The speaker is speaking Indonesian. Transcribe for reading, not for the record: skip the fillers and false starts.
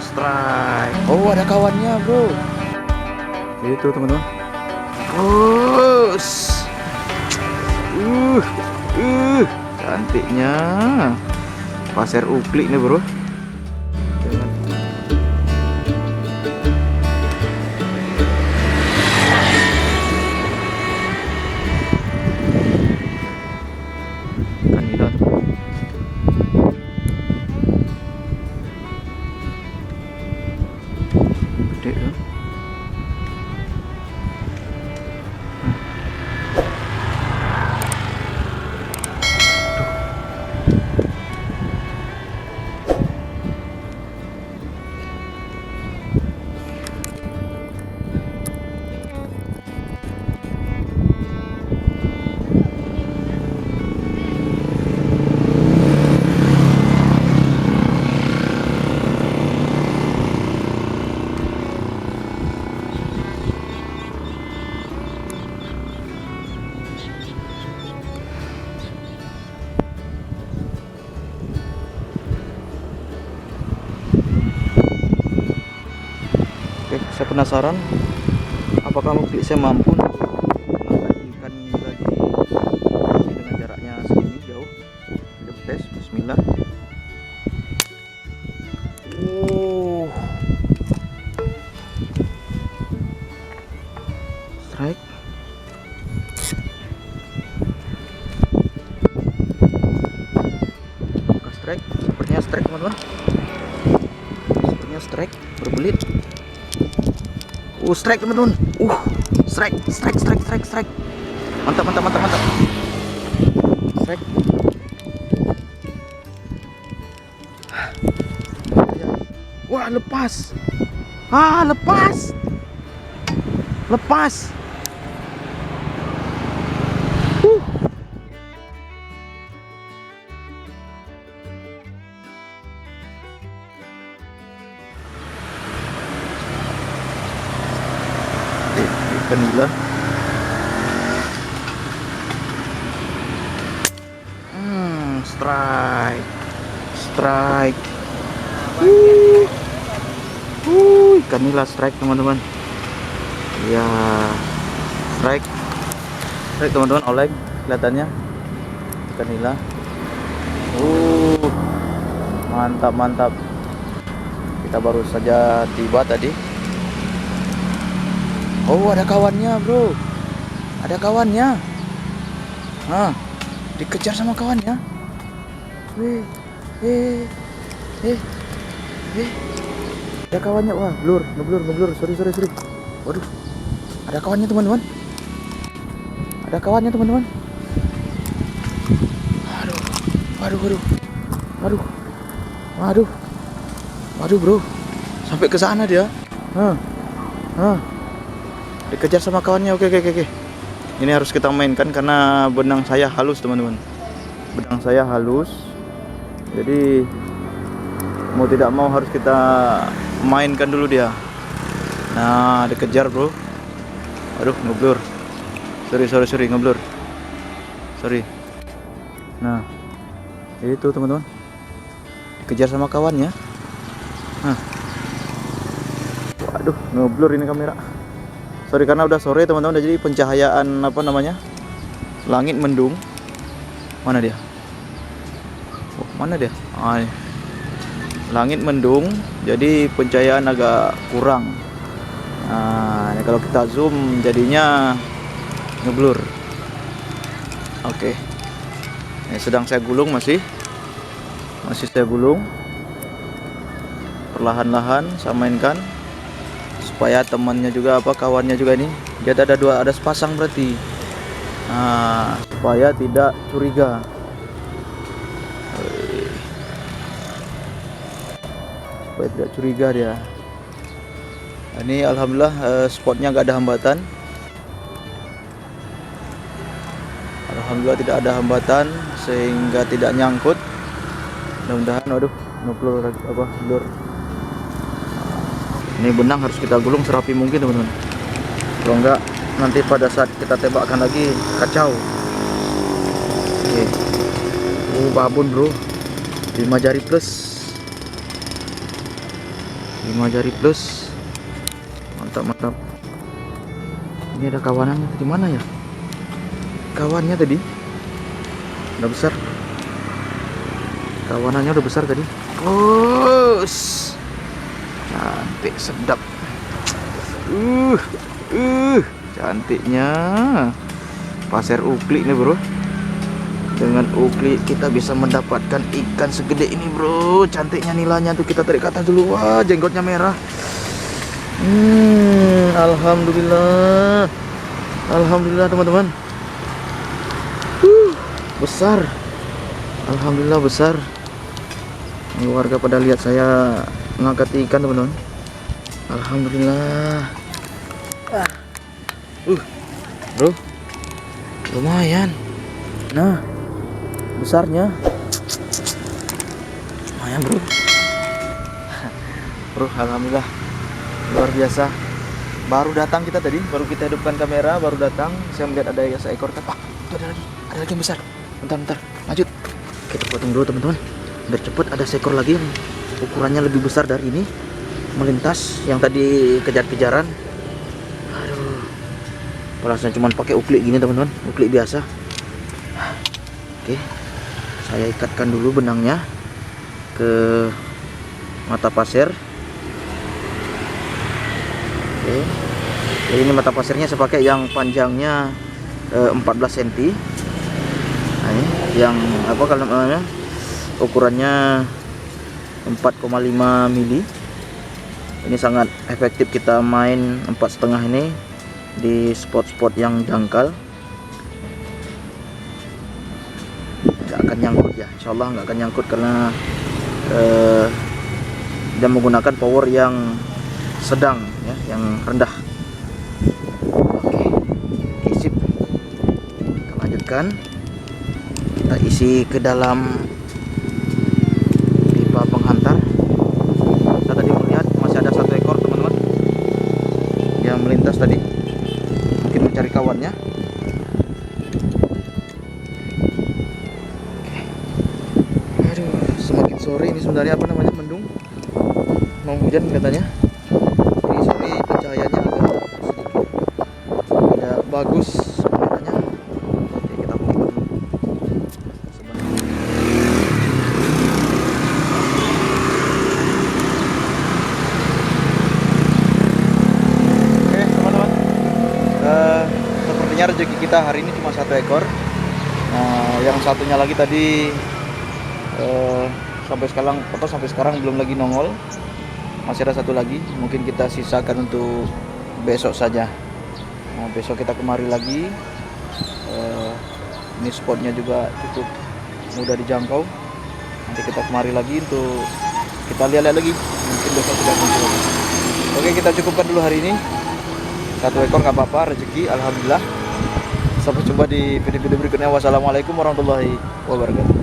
Strike. Oh, ada kawannya, bro. Itu teman-teman. Us. Uh, cantiknya. Pasir uklik nih, bro. Kan gila tuh. Gede kan? Oke, saya penasaran apakah mobil saya mampu mengangkat ikan lagi dengan jaraknya segini jauh. Kita tes, bismillah. Strike. Apakah strike? Sepertinya strike, teman-teman. Sepertinya strike, berbelit. Strike, teman-teman. Strike. Mantap. Strike. Wah, lepas. Lepas. Ikan gila. Strike. Ikan nila strike, teman-teman. Ya, strike teman-teman, oleng kelihatannya ikan nila. Mantap. Kita baru saja tiba tadi. Oh, ada kawannya, bro. Ada kawannya. Dikejar sama kawannya. Ada kawannya. Wah, ngeblur. Sorry. Waduh. Ada kawannya, teman-teman. Waduh, bro. Sampai ke sana dia. Dikejar sama kawannya. Oke. Ini harus kita mainkan karena benang saya halus, teman-teman. Jadi mau tidak mau harus kita mainkan dulu dia. Nah, dikejar, bro. Aduh, ngeblur. Sorry, ngeblur. Sorry. Nah, itu teman-teman. Dikejar sama kawannya. Waduh, ngeblur ini kamera. Sorry karena udah sore, teman-teman. Jadi pencahayaan langit mendung. Mana dia? Langit mendung, jadi pencahayaan agak kurang. Nah, ini kalau kita zoom jadinya ngeblur. Oke. Ini sedang saya gulung, masih saya gulung. Perlahan-lahan saya mainkan supaya temannya juga kawannya juga ini. Dia ada sepasang berarti. Nah, supaya tidak curiga. Dia. Ini alhamdulillah spotnya nggak ada hambatan. Alhamdulillah tidak ada hambatan sehingga tidak nyangkut. Mudah-mudahan. Waduh, blur. Ini benang harus kita gulung serapi mungkin, teman-teman. Kalau enggak nanti pada saat kita tembakkan lagi kacau. Oke. Babon, bro. 5 jari plus. 5 jari plus. Mantap, mantap. Ini ada kawanannya di mana ya? Kawannya tadi udah besar. Kawanannya udah besar tadi. Oh, cantik, sedap. Cantiknya. Pasir uklik nih, bro. Dengan uklik kita bisa mendapatkan ikan segede ini, bro. Cantiknya nilainya tuh, kita tarik ke atas dulu. Wah, jenggotnya merah. Alhamdulillah. Alhamdulillah, teman-teman. Besar. Alhamdulillah besar. Ini warga pada lihat saya ngangkat ikan, teman-teman. Alhamdulillah. Bro, lumayan. Nah, besarnya lumayan, bro. Bro, alhamdulillah luar biasa. Baru datang kita tadi, baru kita hidupkan kamera, baru datang. Saya melihat ada seekor ikan. Itu ada lagi yang besar. Bentar, lanjut. Kita potong dulu, teman-teman. Biar cepet, ada seekor lagi yang ukurannya lebih besar dari ini, melintas yang tadi kejar-kejaran. Aduh, perasaan cuma pakai uklik gini, teman-teman, uklik biasa. Oke, saya ikatkan dulu benangnya ke mata pasir. Oke, jadi ini mata pasirnya saya pakai yang panjangnya 14 cm. Nah, ini yang apa kalau namanya, ukurannya 4,5 mili. Ini sangat efektif kita main 4,5 ini di spot-spot yang dangkal. Nggak akan nyangkut ya, insya Allah nggak akan nyangkut karena dia menggunakan power yang sedang ya, yang rendah. Oke, sip. Kita lanjutkan. Kita isi ke dalam pipa penghantar. Kita tadi melihat masih ada satu ekor, teman-teman, yang melintas tadi, mungkin mencari kawannya. Oke. Aduh, semakin sore ini sebenarnya apa namanya, mendung, mau hujan katanya. Jadi sore pencahayaannya agak sedikit tidak bagus kameranya. Oke, kita buka dulu. Sepertinya rezeki kita hari ini cuma satu ekor. Nah, yang satunya lagi tadi sampai sekarang belum lagi nongol. Masih ada satu lagi, mungkin kita sisakan untuk besok saja. Nah, besok kita kemari lagi. Ini spotnya juga cukup mudah dijangkau. Nanti kita kemari lagi untuk kita lihat lagi. Mungkin besok sudah muncul. Oke, kita cukupkan dulu hari ini. Satu ekor nggak apa-apa, rezeki, alhamdulillah. Sampai jumpa di video-video berikutnya. Wassalamualaikum warahmatullahi wabarakatuh.